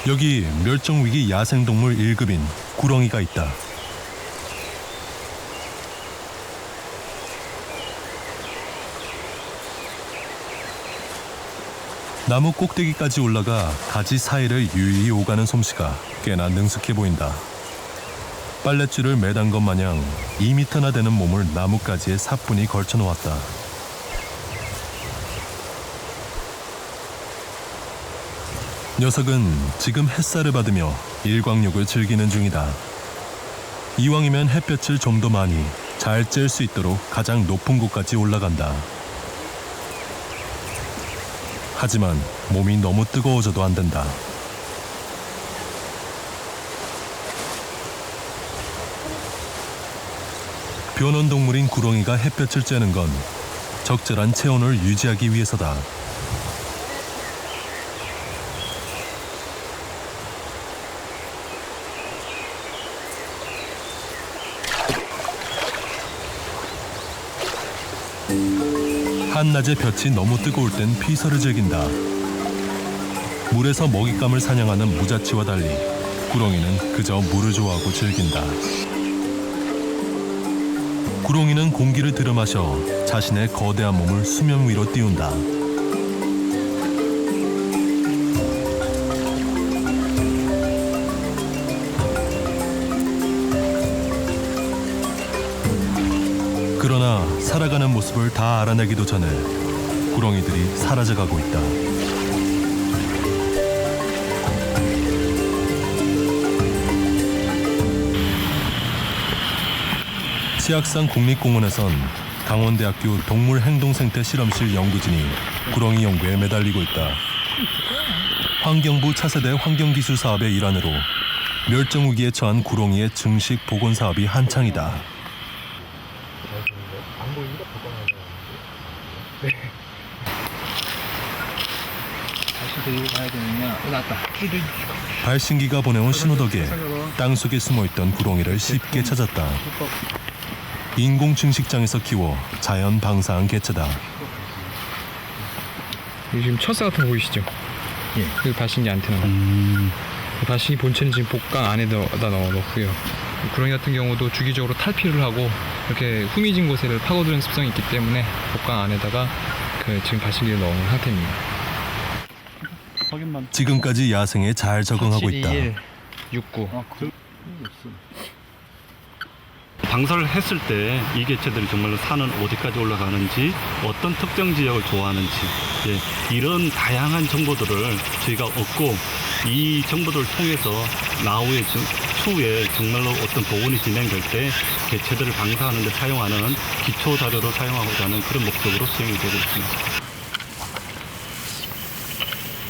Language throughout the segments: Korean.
여기 멸종위기 야생동물 1급인 구렁이가 있다. 나무 꼭대기까지 올라가 가지 사이를 유유히 오가는 솜씨가 꽤나 능숙해 보인다. 빨랫줄을 매단 것 마냥 2미터나 되는 몸을 나뭇가지에 사뿐히 걸쳐 놓았다. 녀석은 지금 햇살을 받으며 일광욕을 즐기는 중이다. 이왕이면 햇볕을 좀 더 많이 잘 쬐을 수 있도록 가장 높은 곳까지 올라간다. 하지만 몸이 너무 뜨거워져도 안 된다. 변온동물인 구렁이가 햇볕을 쬐는 건 적절한 체온을 유지하기 위해서다. 한낮의 볕이 너무 뜨거울 땐 피서를 즐긴다. 물에서 먹잇감을 사냥하는 무자치와 달리 구렁이는 그저 물을 좋아하고 즐긴다. 구렁이는 공기를 들여마셔 자신의 거대한 몸을 수면 위로 띄운다. 그러나 살아가는 모습을 다 알아내기도 전에 구렁이들이 사라져가고 있다. 치악산 국립공원에선 강원대학교 동물행동생태 실험실 연구진이 구렁이 연구에 매달리고 있다. 환경부 차세대 환경기술 사업의 일환으로 멸종위기에 처한 구렁이의 증식 복원 사업이 한창이다. 안 보이니까 복원하자. 네. 다시 데리고 가야 되느냐? 나왔다. 발신기가 보내온 신호 덕에 땅속에 숨어있던 구렁이를 쉽게 찾았다. 인공 증식장에서 키워 자연 방사한 개체다. 여기 지금 철사 같은 거 보이시죠? 예. 그 발신기 안테나. 그 발신기 본체는 지금 복강 안에다 넣고요. 구렁이 같은 경우도 주기적으로 탈피를 하고 이렇게 후미진 곳을 파고드는 습성이 있기 때문에 복강 안에다가 지금 발신기를 넣은 상태입니다. 지금까지 야생에 잘 적응하고 있다. 69. 방사를 했을 때 이 개체들이 정말로 산은 어디까지 올라가는지, 어떤 특정 지역을 좋아하는지, 이런 다양한 정보들을 저희가 얻고 이 정보들을 통해서 추후에 정말로 어떤 복원이 진행될 때 개체들을 방사하는 데 사용하는 기초 자료로 사용하고자 하는 그런 목적으로 수행이 되고 있습니다.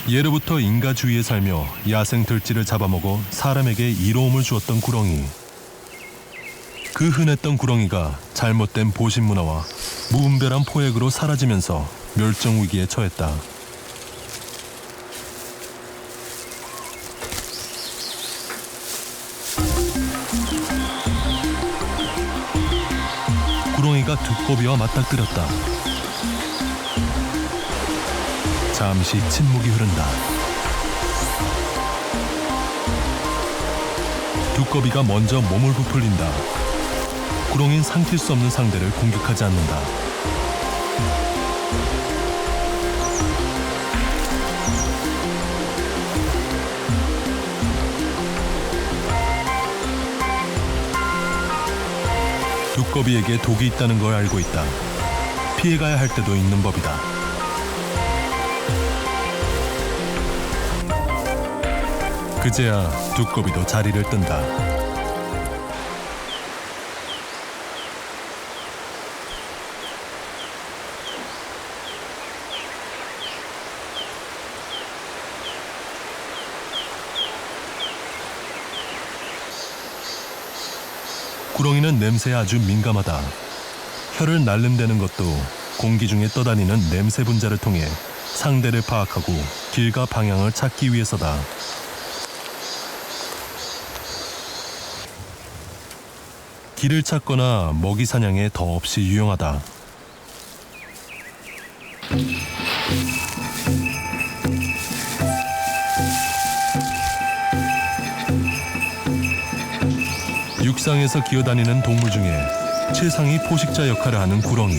예로부터 인가 주위에 살며 야생 들쥐를 잡아먹어 사람에게 이로움을 주었던 구렁이. 그 흔했던 구렁이가 잘못된 보신 문화와 무분별한 포획으로 사라지면서 멸종 위기에 처했다. 구렁이가 두꺼비와 맞닥뜨렸다. 잠시 침묵이 흐른다. 두꺼비가 먼저 몸을 부풀린다. 구렁이는 삼킬 수 없는 상대를 공격하지 않는다. 두꺼비에게 독이 있다는 걸 알고 있다. 피해가야 할 때도 있는 법이다. 그제야 두꺼비도 자리를 뜬다. 구렁이는 냄새에 아주 민감하다. 혀를 날름대는 것도 공기 중에 떠다니는 냄새 분자를 통해 상대를 파악하고 길과 방향을 찾기 위해서다. 길을 찾거나 먹이 사냥에 더없이 유용하다. 일상에서 기어다니는 동물 중에 최상위 포식자 역할을 하는 구렁이.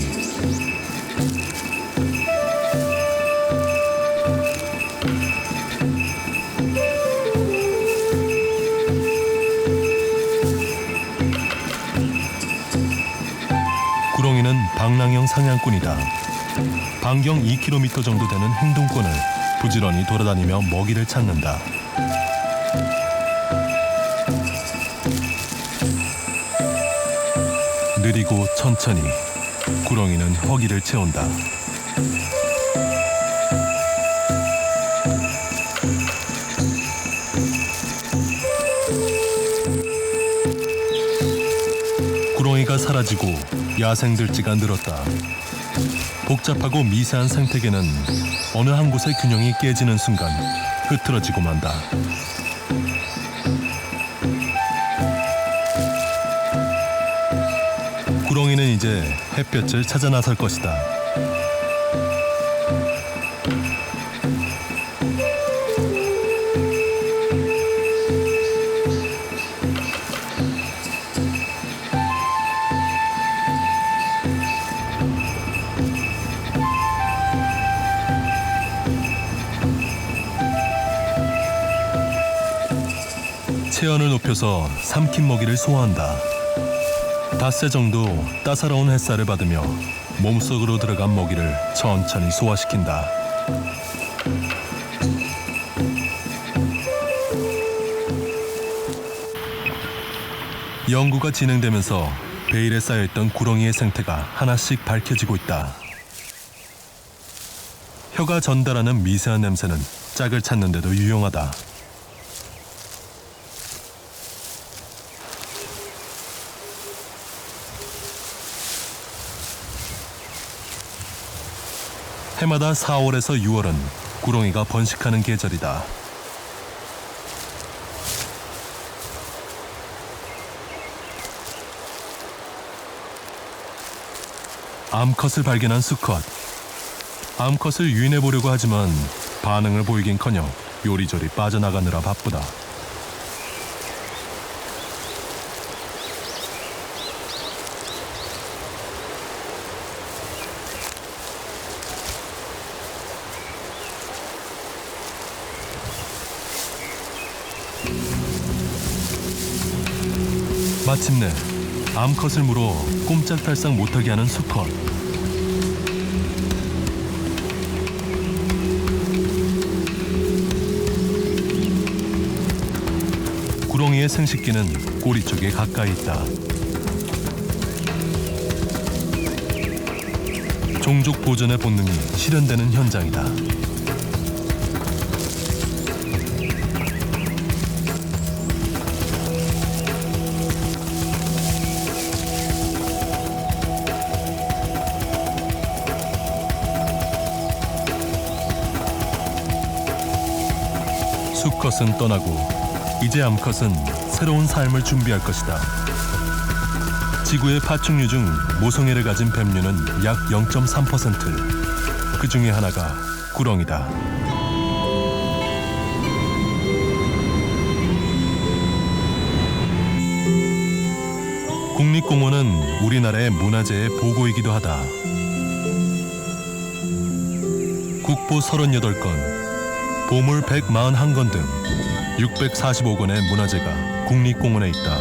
구렁이는 방랑형 사냥꾼이다. 반경 2km 정도 되는 행동권을 부지런히 돌아다니며 먹이를 찾는다. 느리고 천천히 구렁이는 허기를 채운다. 구렁이가 사라지고 야생들쥐가 늘었다. 복잡하고 미세한 생태계는 어느 한 곳의 균형이 깨지는 순간 흐트러지고 만다. 구렁이는 이제 햇볕을 찾아 나설 것이다. 체온을 높여서 삼킨 먹이를 소화한다. 닷새 정도 따사로운 햇살을 받으며 몸속으로 들어간 먹이를 천천히 소화시킨다. 연구가 진행되면서 베일에 쌓여있던 구렁이의 생태가 하나씩 밝혀지고 있다. 혀가 전달하는 미세한 냄새는 짝을 찾는 데도 유용하다. 해마다 4월에서 6월은 구렁이가 번식하는 계절이다. 암컷을 발견한 수컷. 암컷을 유인해보려고 하지만 반응을 보이긴커녕 요리조리 빠져나가느라 바쁘다. 마침내 암컷을 물어 꼼짝달싹 못하게 하는 수컷. 구렁이의 생식기는 꼬리 쪽에 가까이 있다. 종족 보존의 본능이 실현되는 현장이다. 수컷은 떠나고 이제 암컷은 새로운 삶을 준비할 것이다. 지구의 파충류 중 모성애를 가진 뱀류는 약 0.3%. 그 중에 하나가 구렁이다. 국립공원은 우리나라의 문화재의 보고이기도 하다. 국보 38건, 보물 141건 등 645건의 문화재가 국립공원에 있다.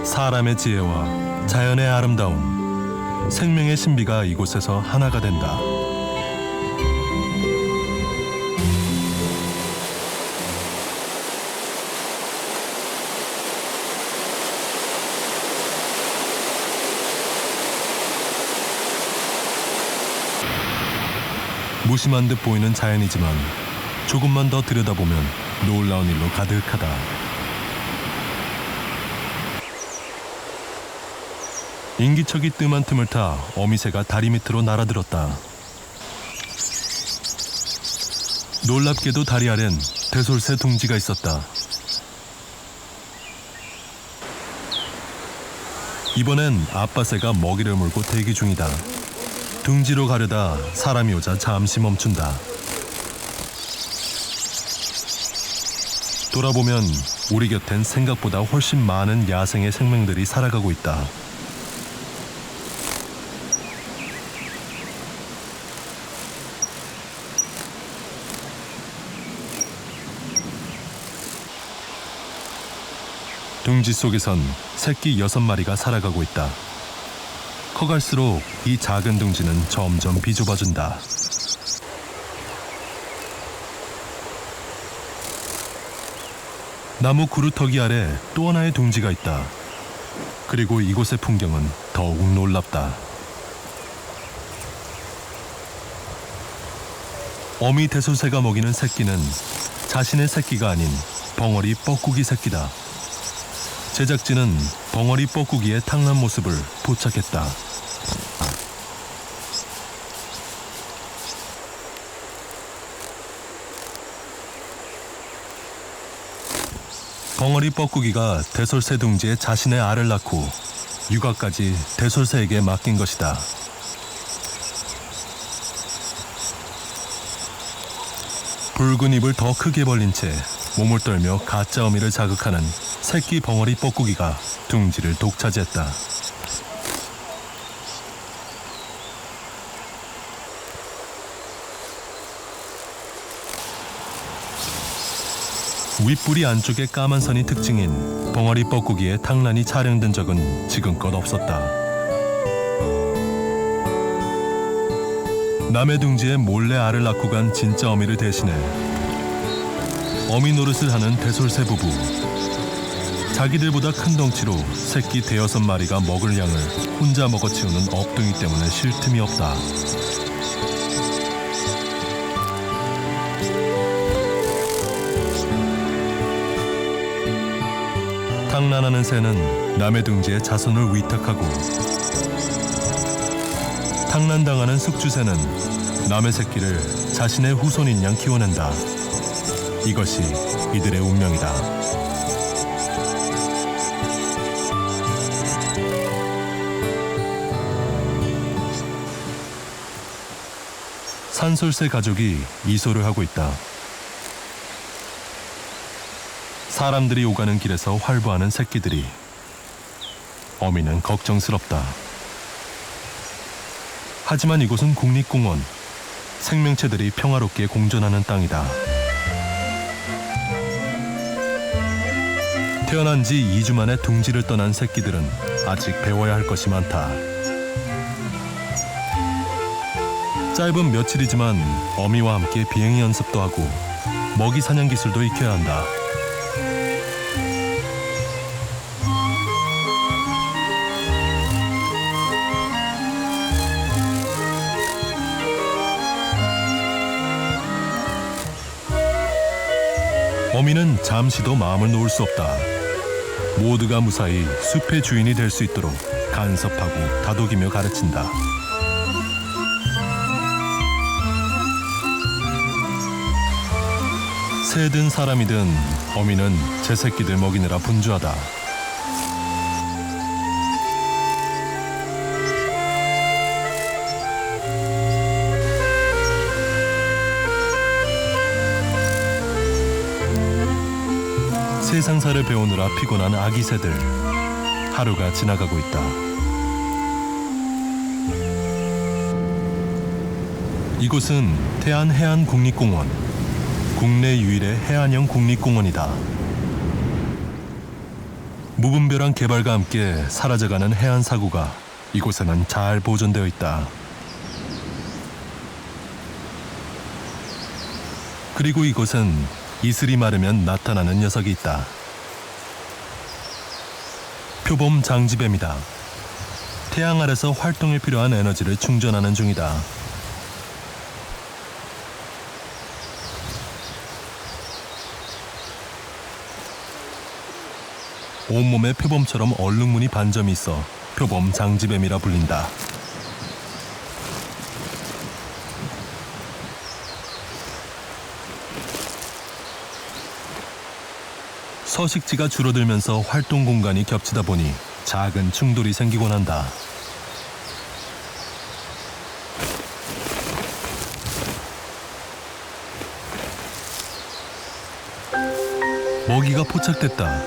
사람의 지혜와 자연의 아름다움, 생명의 신비가 이곳에서 하나가 된다. 무심한 듯 보이는 자연이지만 조금만 더 들여다보면 놀라운 일로 가득하다. 인기척이 뜸한 틈을 타 어미새가 다리 밑으로 날아들었다. 놀랍게도 다리 아래는 대솔새 둥지가 있었다. 이번엔 아빠새가 먹이를 물고 대기 중이다. 둥지로 가려다 사람이 오자 잠시 멈춘다. 돌아보면 우리 곁엔 생각보다 훨씬 많은 야생의 생명들이 살아가고 있다. 둥지 속에선 새끼 6마리가 살아가고 있다. 커갈수록 이 작은 둥지는 점점 비좁아진다. 나무 구루터기 아래 또 하나의 둥지가 있다. 그리고 이곳의 풍경은 더욱 놀랍다. 어미 대소새가 먹이는 새끼는 자신의 새끼가 아닌 벙어리 뻐꾸기 새끼다. 제작진은 벙어리 뻐꾸기의 탕난 모습을 포착했다. 벙어리 뻐꾸기가 대솔새 둥지에 자신의 알을 낳고 육아까지 대솔새에게 맡긴 것이다. 붉은 입을 더 크게 벌린 채 몸을 떨며 가짜 어미를 자극하는 새끼 벙어리 뻐꾸기가 둥지를 독차지했다. 윗부리 안쪽에 까만 선이 특징인 벙어리 뻐꾸기의 탕란이 촬영된 적은 지금껏 없었다. 남의 둥지에 몰래 알을 낳고 간 진짜 어미를 대신해 어미 노릇을 하는 대솔새 부부. 자기들보다 큰 덩치로 새끼 5-6마리가 먹을 양을 혼자 먹어치우는 업둥이 때문에 쉴 틈이 없다. 탕란하는 새는 남의 둥지에 자손을 위탁하고 탕란당하는 숙주새는 남의 새끼를 자신의 후손인 양 키워낸다. 이것이 이들의 운명이다. 산솔새 가족이 이소를 하고 있다. 사람들이 오가는 길에서 활보하는 새끼들이. 어미는 걱정스럽다. 하지만 이곳은 국립공원. 생명체들이 평화롭게 공존하는 땅이다. 태어난 지 2주 만에 둥지를 떠난 새끼들은 아직 배워야 할 것이 많다. 짧은 며칠이지만 어미와 함께 비행 연습도 하고 먹이 사냥 기술도 익혀야 한다. 어미는 잠시도 마음을 놓을 수 없다. 모두가 무사히 숲의 주인이 될 수 있도록 간섭하고 다독이며 가르친다. 새든 사람이든 어미는 제 새끼들 먹이느라 분주하다. 세상사를 배우느라 피곤한 아기 새들. 하루가 지나가고 있다. 이곳은 태안해안국립공원. 국내 유일의 해안형 국립공원이다. 무분별한 개발과 함께 사라져가는 해안 사고가 이곳에는 잘 보존되어 있다. 그리고 이곳은 이슬이 마르면 나타나는 녀석이 있다. 표범 장지뱀이다. 태양 아래서 활동에 필요한 에너지를 충전하는 중이다. 온몸에 표범처럼 얼룩무늬 반점이 있어 표범 장지뱀이라 불린다. 서식지가 줄어들면서 활동 공간이 겹치다 보니 작은 충돌이 생기곤 한다. 먹이가 포착됐다.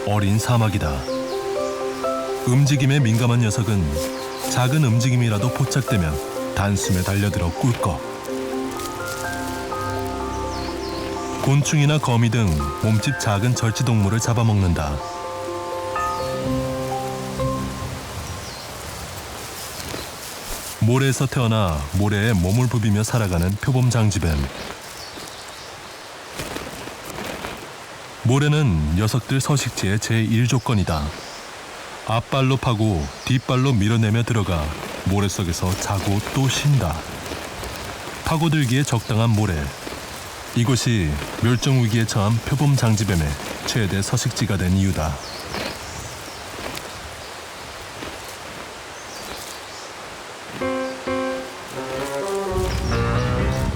어린 사마귀다. 움직임에 민감한 녀석은 작은 움직임이라도 포착되면 단숨에 달려들어 꿀꺽. 곤충이나 거미 등 몸집 작은 절지동물을 잡아먹는다. 모래에서 태어나 모래에 몸을 부비며 살아가는 표범장지뱀. 모래는 녀석들 서식지의 제1조건이다. 앞발로 파고 뒷발로 밀어내며 들어가 모래 속에서 자고 또 쉰다. 파고들기에 적당한 모래. 이곳이 멸종위기에 처한 표범장지뱀의 최대 서식지가 된 이유다.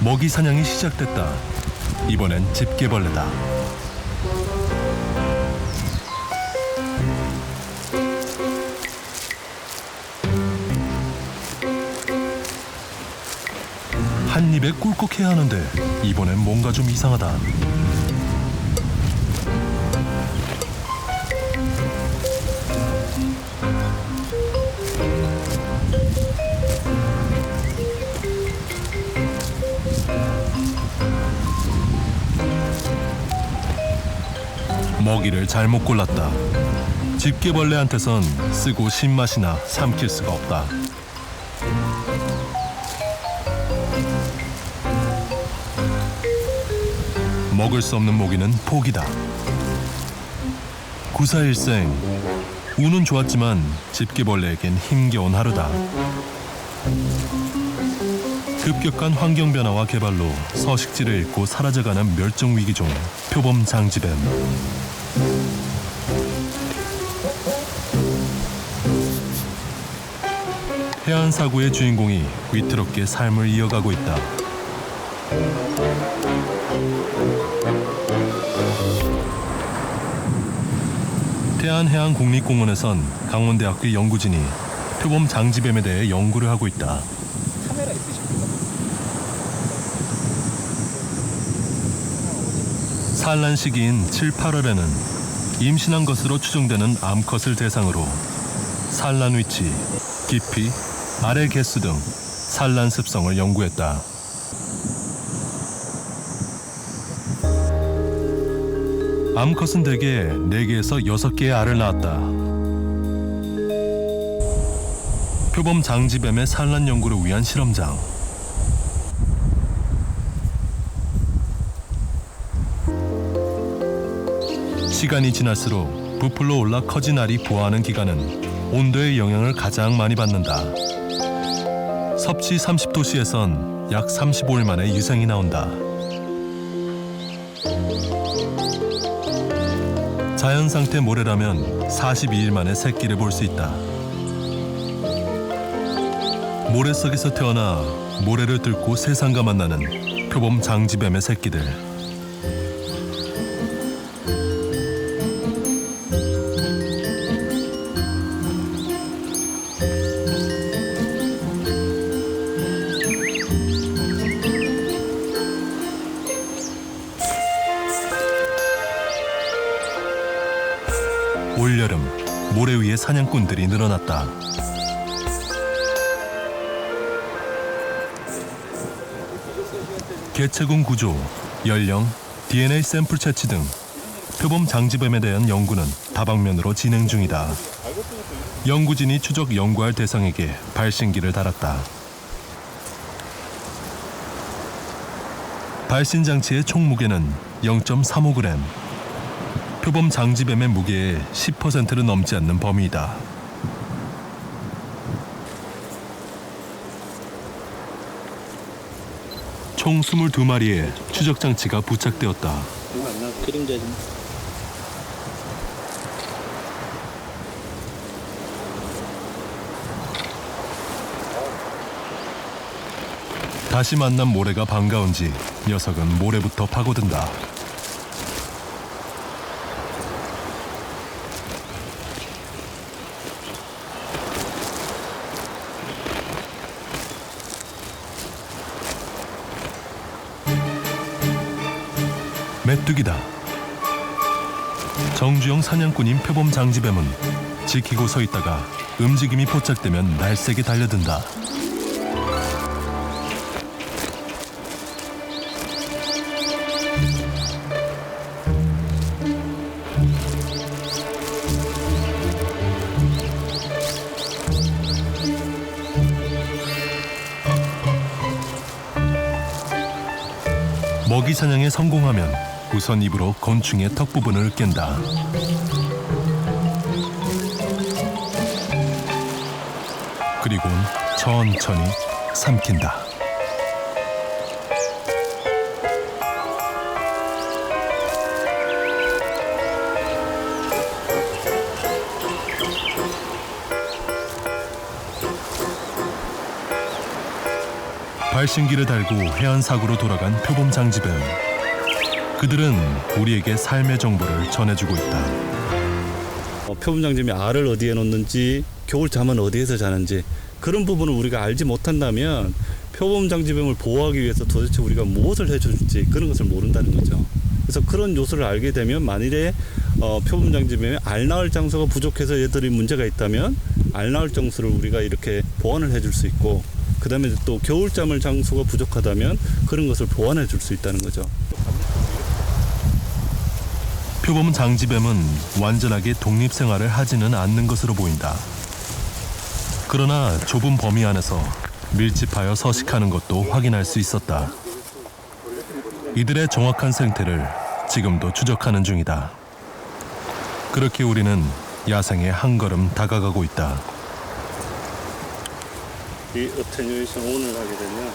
먹이 사냥이 시작됐다. 이번엔 집게벌레다. 한 입에 꿀꺽해야 하는데 이번엔 뭔가 좀 이상하다. 먹이를 잘못 골랐다. 집게벌레한테선 쓰고 신맛이나 삼킬 수가 없다. 먹을 수 없는 모기는 포기다. 구사일생. 운은 좋았지만 집게벌레에겐 힘겨운 하루다. 급격한 환경 변화와 개발로 서식지를 잃고 사라져가는 멸종위기종 표범장지뱀. 해안 사고의 주인공이 위태롭게 삶을 이어가고 있다. 태안해양국립공원에선 강원대학교 연구진이 표범장지뱀에 대해 연구를 하고 있다. 카메라 있으십니까? 산란 시기인 7, 8월에는 임신한 것으로 추정되는 암컷을 대상으로 산란 위치, 깊이, 알의 개수 등 산란 습성을 연구했다. 암컷은 대개 4개에서 6개의 알을 낳았다. 표범장지뱀의 산란 연구를 위한 실험장. 시간이 지날수록 부풀러 올라 커진 알이 부화하는 기간은 온도의 영향을 가장 많이 받는다. 섭씨 30도씨에선 약 35일 만에 유생이 나온다. 자연 상태 모래라면 42일 만에 새끼를 볼 수 있다. 모래 속에서 태어나 모래를 뚫고 세상과 만나는 표범장지뱀의 새끼들. 올여름 모래 위에 사냥꾼들이 늘어났다. 개체군 구조, 연령, DNA 샘플 채취 등 표범장지뱀에 대한 연구는 다방면으로 진행 중이다. 연구진이 추적 연구할 대상에게 발신기를 달았다. 발신 장치의 총 무게는 0.35g. 표범장지뱀의 무게의 10%를 넘지 않는 범위이다. 총 22마리의 추적 장치가 부착되었다. 그림자 좀. 다시 만난 모래가 반가운지 녀석은 모래부터 파고든다. 메뚜기다. 정주영 사냥꾼인 표범 장지뱀은 지키고 서 있다가 움직임이 포착되면 날쌔게 달려든다. 먹이 사냥에 성공하면 우선 입으로 곤충의 턱 부분을 깬다. 그리곤 천천히 삼킨다. 발신기를 달고 해안사구로 돌아간 표범 장지뱀. 그들은 우리에게 삶의 정보를 전해주고 있다. 표범장지뱀이 알을 어디에 놓는지, 겨울잠은 어디에서 자는지 그런 부분을 우리가 알지 못한다면 표범장지뱀을 보호하기 위해서 도대체 우리가 무엇을 해줄지 그런 것을 모른다는 거죠. 그래서 그런 요소를 알게 되면 만일에 표범장지뱀이 알 낳을 장소가 부족해서 얘들이 문제가 있다면 알 낳을 장소를 우리가 이렇게 보완을 해줄 수 있고, 그 다음에 또 겨울잠을 장소가 부족하다면 그런 것을 보완해 줄 수 있다는 거죠. 표범 장지뱀은 완전하게 독립생활을 하지는 않는 것으로 보인다. 그러나 좁은 범위 안에서 밀집하여 서식하는 것도 확인할 수 있었다. 이들의 정확한 생태를 지금도 추적하는 중이다. 그렇게 우리는 야생에 한 걸음 다가가고 있다. 이 어테뉴에이션 오늘 하게 되면